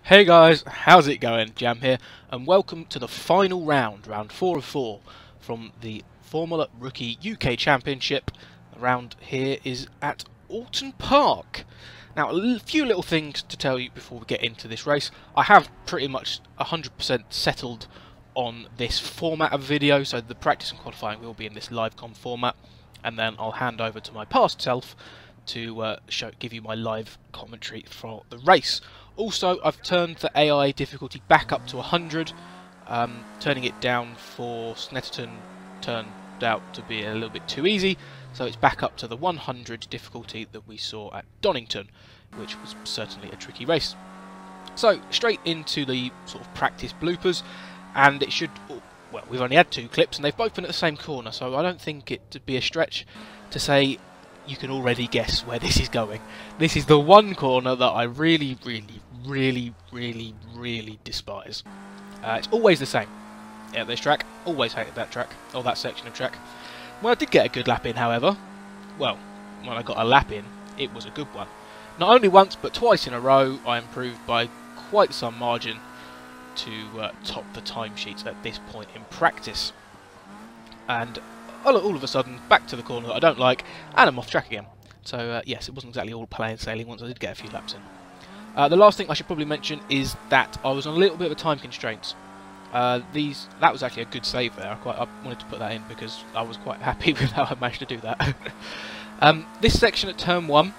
Hey guys, how's it going? Jam here, and welcome to the final round, round 4 of 4, from the Formula Rookie UK Championship. The round here is at Alton Park. Now, a few little things to tell you before we get into this race. I have pretty much 100% settled on this format of video, so the practice and qualifying will be in this live com format, and then I'll hand over to my past self to give you my live commentary for the race. Also, I've turned the AI difficulty back up to 100, turning it down for Snetterton turned out to be a little bit too easy, so it's back up to the 100 difficulty that we saw at Donington, which was certainly a tricky race. So, straight into the sort of practice bloopers, and it should, well, we've only had 2 clips and they've both been at the same corner, so I don't think it would be a stretch to say you can already guess where this is going. This is the one corner that I really despise. It's always the same. Yeah, this track, always hated that track, or that section of track. When I did get a good lap in, however, well, when I got a lap in, it was a good one. Not only once, but twice in a row, I improved by quite some margin to top the timesheets at this point in practice. And all of a sudden, back to the corner that I don't like, and I'm off track again. So yes, it wasn't exactly all plain sailing once I did get a few laps in. The last thing I should probably mention is that I was on a little bit of a time constraints. That was actually a good save there. I wanted to put that in because I was quite happy with how I managed to do that. This section at turn 1,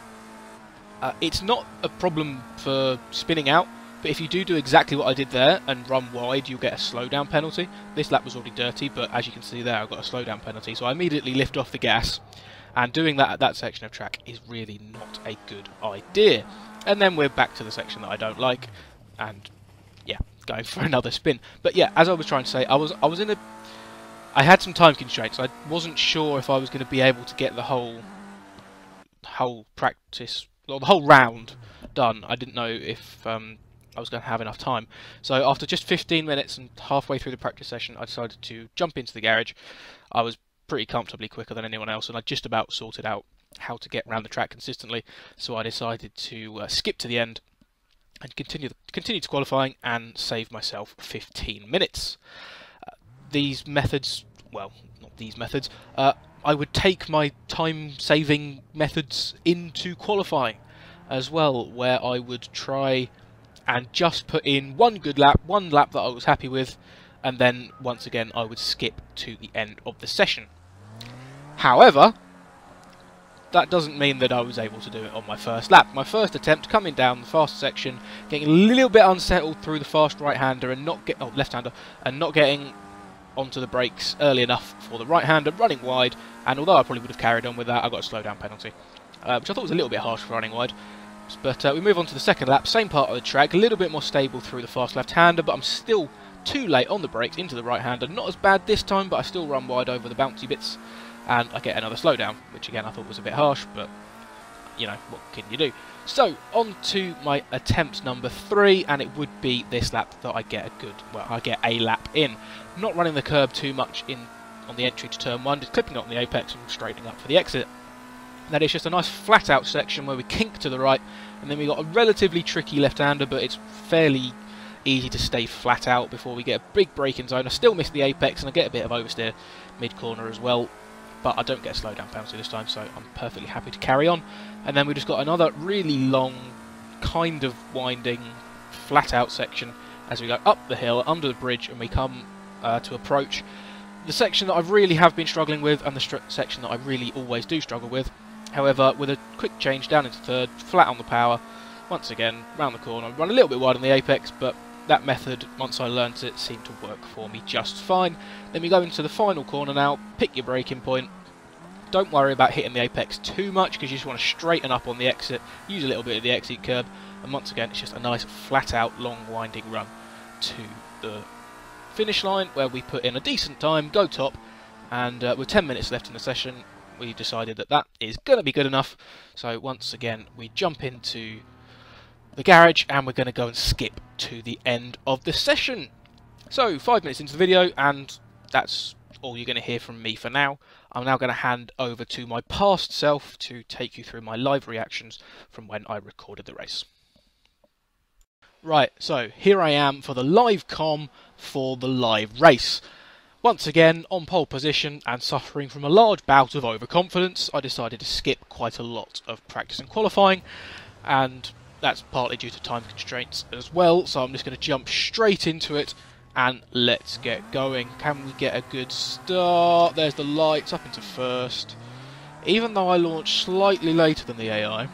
it's not a problem for spinning out, but if you do exactly what I did there and run wide, you'll get a slowdown penalty. This lap was already dirty, but as you can see there, I got a slowdown penalty, so I immediately lift off the gas, and doing that at that section of track is really not a good idea. And then we're back to the section that I don't like, and yeah, going for another spin. But yeah, as I was trying to say, I had some time constraints. I wasn't sure if I was going to be able to get the whole practice, or the whole round done. I didn't know if I was going to have enough time. So after just 15 minutes and halfway through the practice session, I decided to jump into the garage. I was pretty comfortably quicker than anyone else, and I just about sorted out how to get around the track consistently, so I decided to skip to the end and continue to qualifying and save myself 15 minutes. These methods, well, not these methods, I would take my time-saving methods into qualifying as well, where I would try and just put in one lap that I was happy with, and then once again I would skip to the end of the session. However, that doesn't mean that I was able to do it on my first lap. My first attempt, coming down the fast section, getting a little bit unsettled through the fast right-hander and left-hander, and not getting onto the brakes early enough for the right-hander, running wide, and although I probably would have carried on with that, I got a slowdown penalty, which I thought was a little bit harsh for running wide. But we move on to the second lap, same part of the track, a little bit more stable through the fast left-hander, but I'm still too late on the brakes into the right-hander. Not as bad this time, but I still run wide over the bouncy bits, and I get another slowdown, which again I thought was a bit harsh, but you know, what can you do? So, on to my attempt number 3, and it would be this lap that I get a lap in. Not running the curb too much on the entry to turn 1, just clipping it on the apex and straightening up for the exit. That is just a nice flat out section where we kink to the right, and then we got a relatively tricky left-hander, but it's fairly easy to stay flat out before we get a big braking zone. I still miss the apex and I get a bit of oversteer mid-corner as well, but I don't get a slowdown penalty this time, so I'm perfectly happy to carry on. And then we just got another really long, kind of winding, flat out section as we go up the hill, under the bridge, and we come to approach the section that I really have been struggling with, and the section that I really always do struggle with. However, with a quick change down into third, flat on the power, once again, round the corner, run a little bit wide on the apex, but that method, once I learnt it, seemed to work for me just fine. Then we go into the final corner now, pick your braking point. Don't worry about hitting the apex too much, because you just want to straighten up on the exit, use a little bit of the exit curb, and once again, it's just a nice flat out, long winding run to the finish line, where we put in a decent time, go top, and with 10 minutes left in the session, we decided that that is going to be good enough. So once again, we jump into the garage and we're going to go and skip to the end of the session. So 5 minutes into the video, and that's all you're going to hear from me for now. I'm now going to hand over to my past self to take you through my live reactions from when I recorded the race. Right, so here I am for the live comm for the live race. Once again, on pole position and suffering from a large bout of overconfidence, I decided to skip quite a lot of practice and qualifying, and that's partly due to time constraints as well, so I'm just going to jump straight into it and let's get going. Can we get a good start? There's the lights up into first. Even though I launched slightly later than the AI,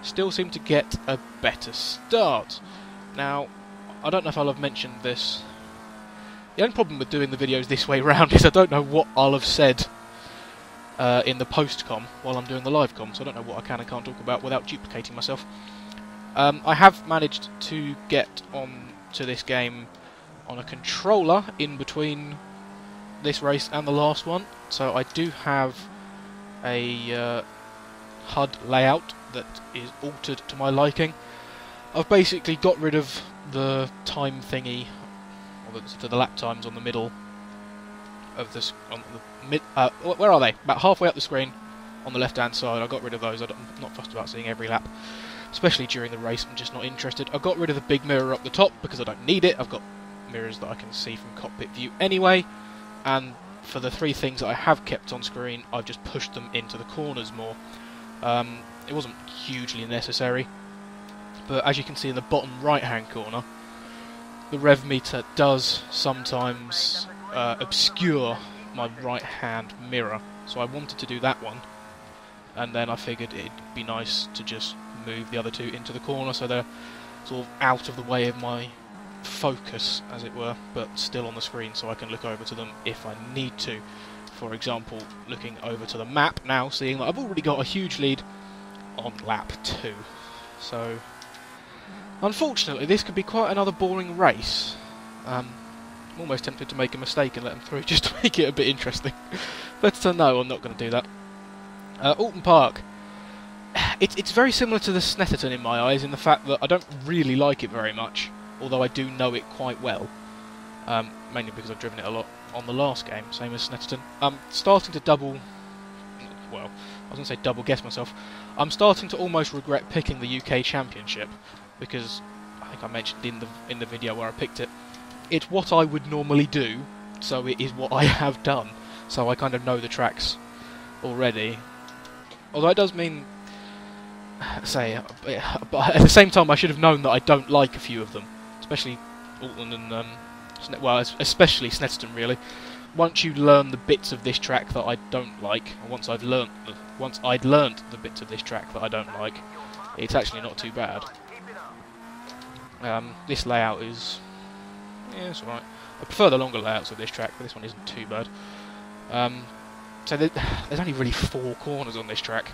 still seem to get a better start. Now, I don't know if I'll have mentioned this. The only problem with doing the videos this way round is I don't know what I'll have said in the post-com while I'm doing the live-com, so I don't know what I can and can't talk about without duplicating myself. I have managed to get on to this game on a controller in between this race and the last one, so I do have a HUD layout that is altered to my liking. I've basically got rid of the time thingy, or the lap times on the middle of this. Where are they? About halfway up the screen on the left-hand side. I got rid of those. I'm not fussed about seeing every lap, especially during the race. I'm just not interested. I got rid of the big mirror up the top because I don't need it. I've got mirrors that I can see from cockpit view anyway, and for the three things that I have kept on screen, I've just pushed them into the corners more. It wasn't hugely necessary, but as you can see in the bottom right hand corner, the rev meter does sometimes obscure my right hand mirror, so I wanted to do that one, and then I figured it'd be nice to just move the other two into the corner so they're sort of out of the way of my focus, as it were, but still on the screen so I can look over to them if I need to. For example, looking over to the map now, seeing that I've already got a huge lead on lap 2. So, unfortunately, this could be quite another boring race. I'm almost tempted to make a mistake and let them through just to make it a bit interesting. But no, I'm not going to do that. Alton Park. It's very similar to the Snetterton in my eyes in the fact that I don't really like it very much, although I do know it quite well. Mainly because I've driven it a lot on the last game, same as Snetterton. I'm starting to double guess myself. I'm starting to almost regret picking the UK Championship, because I think I mentioned in the video where I picked it, it's what I would normally do, so it is what I have done. So I kind of know the tracks already. Although it does mean, but at the same time I should have known that I don't like a few of them, especially Alton and especially Snetterton really. Once you learn the bits of this track that I don't like, or once I'd learnt the bits of this track that I don't like, it's actually not too bad. This layout is, yeah, it's alright. I prefer the longer layouts of this track, but this one isn't too bad. So there's only really 4 corners on this track,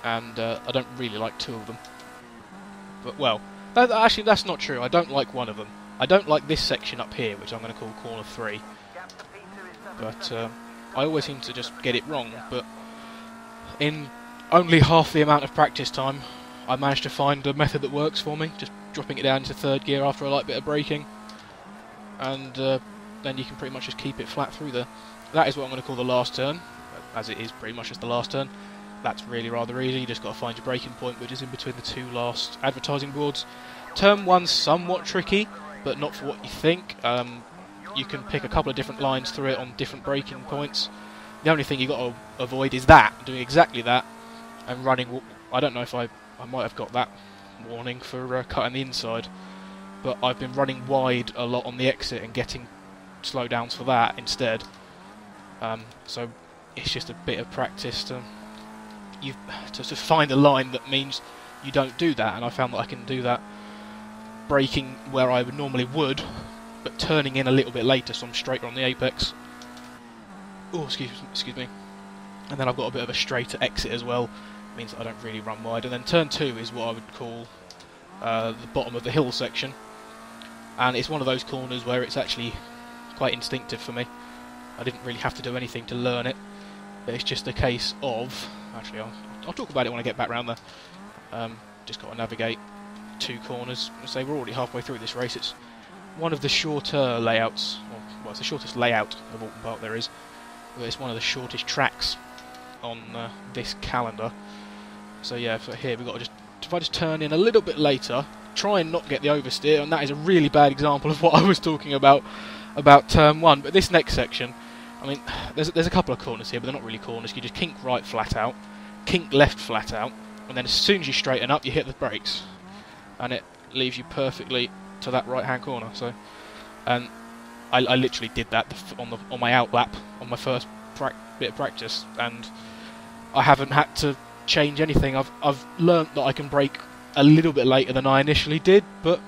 and I don't really like 2 of them. But well, actually that's not true. I don't like one of them. I don't like this section up here, which I'm going to call corner 3. But I always seem to just get it wrong. But in only half the amount of practice time, I managed to find a method that works for me. Just dropping it down into 3rd gear after a light bit of braking, and then you can pretty much just keep it flat through there. That is what I'm going to call the last turn, as it is pretty much just the last turn. That's really rather easy. You just got to find your braking point, which is in between the 2 last advertising boards. Turn 1's somewhat tricky, but not for what you think. You can pick a couple of different lines through it on different braking points. The only thing you got to avoid is doing exactly that, and running. I don't know if I might have got that warning for cutting the inside, but I've been running wide a lot on the exit and getting slowdowns for that instead. So it's just a bit of practice to find a line that means you don't do that, and I found that I can do that braking where I would normally would, but turning in a little bit later, so I'm straighter on the apex. Oh, excuse me. And then I've got a bit of a straighter exit as well. It means that I don't really run wide. And then turn 2 is what I would call the bottom of the hill section, and it's one of those corners where it's actually quite instinctive for me. I didn't really have to do anything to learn it. It's just a case of, actually I'll talk about it when I get back round there. Just got to navigate 2 corners. I say we're already halfway through this race. It's one of the shorter layouts, well, it's the shortest layout of Alton Park there is, but it's one of the shortest tracks on this calendar. So yeah, for here we've got to just, if I just turn in a little bit later, try and not get the oversteer, and that is a really bad example of what I was talking about turn 1. But this next section, I mean, there's a couple of corners here, but they're not really corners. You just kink right flat out, kink left flat out, and then as soon as you straighten up, you hit the brakes, and it leaves you perfectly to that right-hand corner. So, and I literally did that on my out lap on my first bit of practice, and I haven't had to change anything. I've learnt that I can brake a little bit later than I initially did, but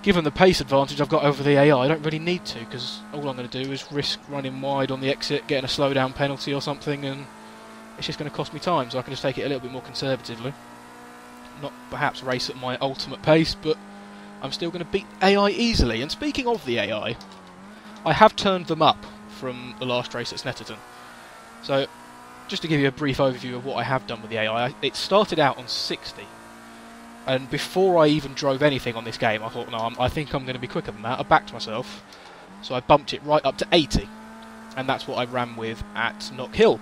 given the pace advantage I've got over the AI, I don't really need to, because all I'm going to do is risk running wide on the exit, getting a slowdown penalty or something, and it's just going to cost me time, so I can just take it a little bit more conservatively. Not perhaps race at my ultimate pace, but I'm still going to beat AI easily. And speaking of the AI, I have turned them up from the last race at Snetterton. So, just to give you a brief overview of what I have done with the AI, it started out on 60. And before I even drove anything on this game, I thought, no, I think I'm going to be quicker than that. I backed myself, so I bumped it right up to 80. And that's what I ran with at Knock Hill.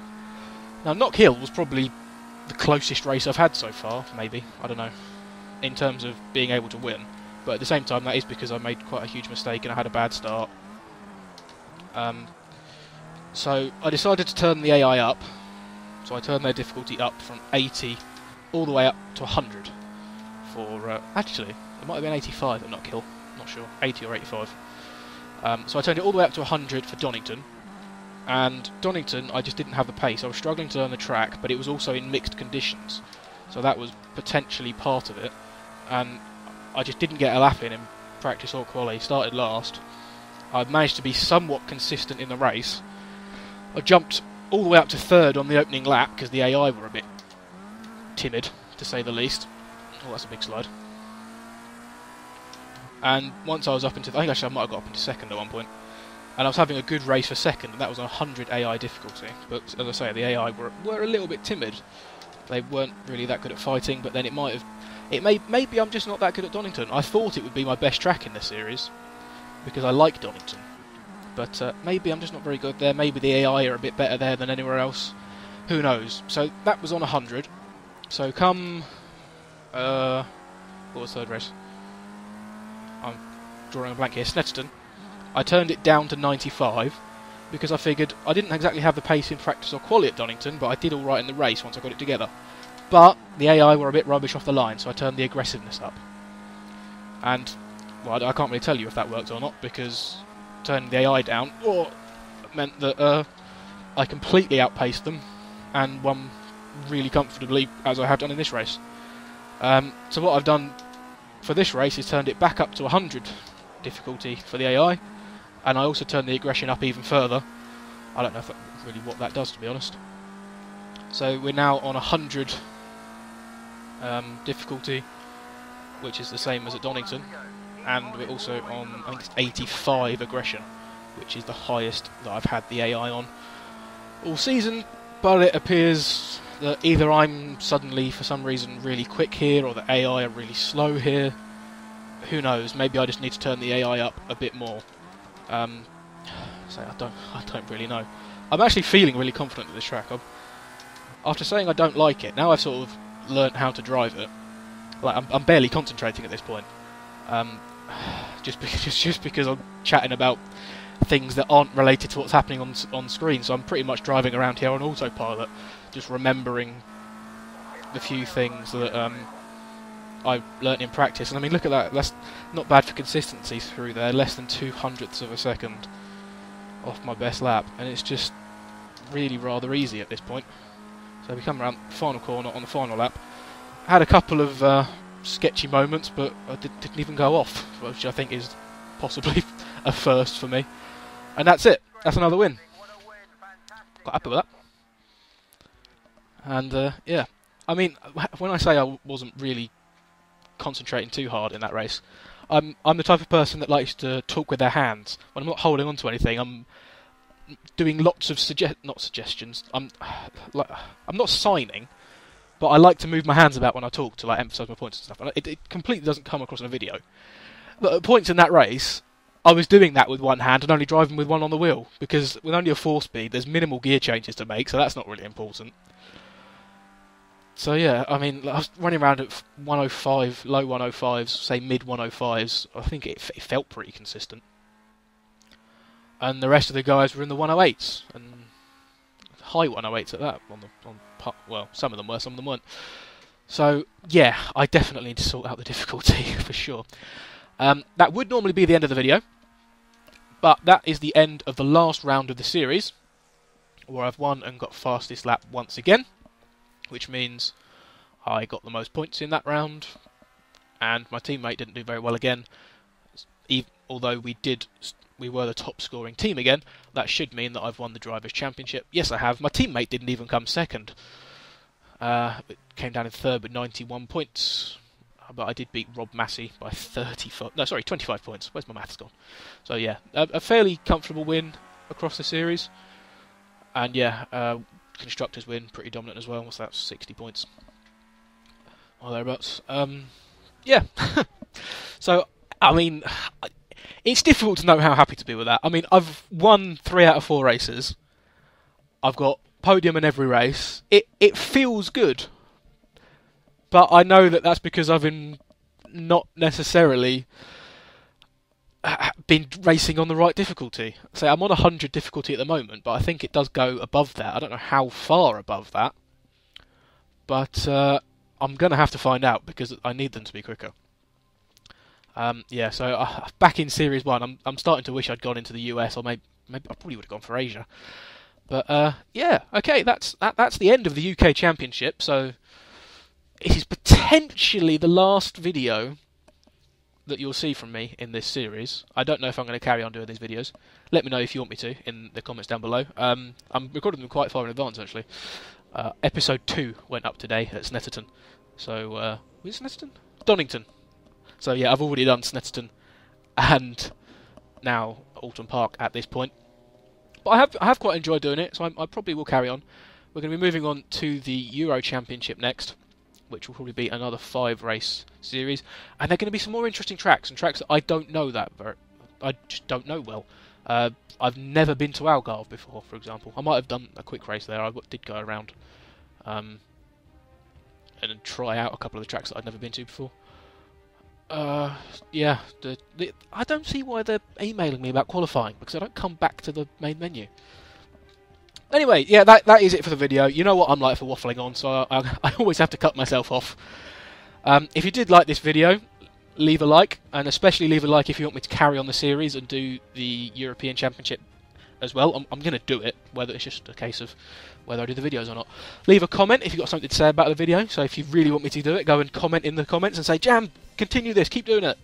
Now, Knock Hill was probably the closest race I've had so far, maybe, I don't know, in terms of being able to win. But at the same time, that is because I made quite a huge mistake and I had a bad start. So I decided to turn the AI up. So I turned their difficulty up from 80 all the way up to 100. For actually, it might have been 85 at Knock Hill, not sure, 80 or 85. So I turned it all the way up to 100 for Donington. And Donington, I just didn't have the pace. I was struggling to learn the track, but it was also in mixed conditions. So that was potentially part of it. And I just didn't get a lap in practice or quali. Started last. I managed to be somewhat consistent in the race. I jumped all the way up to 3rd on the opening lap, because the AI were a bit timid, to say the least. Oh, that's a big slide. And once I was up into... I think actually I might have got up into 2nd at one point. And I was having a good race for 2nd, and that was on 100 AI difficulty. But, as I say, the AI were a little bit timid. They weren't really that good at fighting, but then it might have... Maybe I'm just not that good at Donington. I thought it would be my best track in this series, because I like Donington. But maybe I'm just not very good there. Maybe the AI are a bit better there than anywhere else. Who knows? So that was on 100. So come... what was third race? I'm drawing a blank here. Snetterton. I turned it down to 95 because I figured I didn't exactly have the pace in practice or quali at Donington, but I did alright in the race once I got it together. But the AI were a bit rubbish off the line, so I turned the aggressiveness up. And, well, I can't really tell you if that worked or not, because turning the AI down meant that I completely outpaced them and won really comfortably, as I have done in this race. So what I've done for this race is turned it back up to 100 difficulty for the AI, and I also turned the aggression up even further. I don't know if really what that does, to be honest. So we're now on 100 difficulty, which is the same as at Donington, and we're also on, I think it's 85 aggression, which is the highest that I've had the AI on all season. But it appears that either I'm suddenly, for some reason, really quick here, or the AI are really slow here. Who knows? Maybe I just need to turn the AI up a bit more. So I don't really know. I'm actually feeling really confident at this track. After saying I don't like it, now I've sort of learnt how to drive it. Like I'm barely concentrating at this point. Just because I'm chatting about things that aren't related to what's happening on screen. So I'm pretty much driving around here on autopilot, just remembering the few things that I learnt in practice. And I mean, look at that. That's not bad for consistency through there. Less than 0.02 of a second off my best lap, and it's just really rather easy at this point. So we come around the final corner on the final lap. I had a couple of sketchy moments, but I didn't even go off, which I think is possibly a first for me. And that's it. That's another win. Quite happy with that. And yeah, I mean, when I say I wasn't really concentrating too hard in that race, I'm the type of person that likes to talk with their hands. When I'm not holding on to anything, I'm doing lots of suggestions. I'm not signing, but I like to move my hands about when I talk to like emphasise my points and stuff. And it completely doesn't come across in a video. But at points in that race, I was doing that with one hand and only driving with one on the wheel, because with only a 4-speed, there's minimal gear changes to make, so that's not really important. So yeah, I mean, I was running around at 105, low 105s, say mid 105s. I think it felt pretty consistent. And the rest of the guys were in the 108s and high 108s at that. Well, some of them were, some of them weren't. So yeah, I definitely need to sort out the difficulty for sure. That would normally be the end of the video, but that is the end of the last round of the series, where I've won and got fastest lap once again, which means I got the most points in that round, and my teammate didn't do very well again. Although we were the top scoring team again, that should mean that I've won the Drivers' Championship. Yes, I have. My teammate didn't even come second. It came down in third with 91 points, but I did beat Rob Massey by 25 points. Where's my maths gone? So yeah, a fairly comfortable win across the series, and yeah, constructors win pretty dominant as well. What's that? 60 points, or thereabouts. Yeah. So I mean, it's difficult to know how happy to be with that. I mean, I've won 3 out of 4 races. I've got podium in every race. It feels good. But I know that that's because I've been not necessarily been racing on the right difficulty. So I'm on 100 difficulty at the moment, but I think it does go above that. I don't know how far above that. But I'm going to have to find out because I need them to be quicker. Yeah, so back in Series 1, I'm starting to wish I'd gone into the US, or maybe I probably would have gone for Asia. But yeah, okay, that's the end of the UK Championship, so it is potentially the last video that you'll see from me in this series. I don't know if I'm going to carry on doing these videos. Let me know if you want me to in the comments down below. I'm recording them quite far in advance, actually. Episode 2 went up today at Snetterton. So, was it Snetterton? Donington. So yeah, I've already done Snetterton and now Alton Park at this point. But I have quite enjoyed doing it, so I probably will carry on. We're going to be moving on to the Euro Championship next, which will probably be another 5-race series. And there are going to be some more interesting tracks, and tracks that I don't know I just don't know well. I've never been to Algarve before, for example. I might have done a quick race there. I did go around and try out a couple of the tracks that I'd never been to before. Yeah, I don't see why they're emailing me about qualifying, because I don't come back to the main menu. Anyway, yeah, that is it for the video. You know what I'm like for waffling on, so I always have to cut myself off. If you did like this video, leave a like, and especially leave a like if you want me to carry on the series and do the European Championship as well. I'm going to do it, whether it's just a case of whether I do the videos or not. Leave a comment if you've got something to say about the video, so if you really want me to do it, go and comment in the comments and say, Jam, continue this, keep doing it.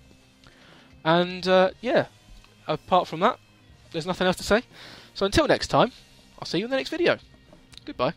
And yeah, apart from that, there's nothing else to say. So until next time, I'll see you in the next video. Goodbye.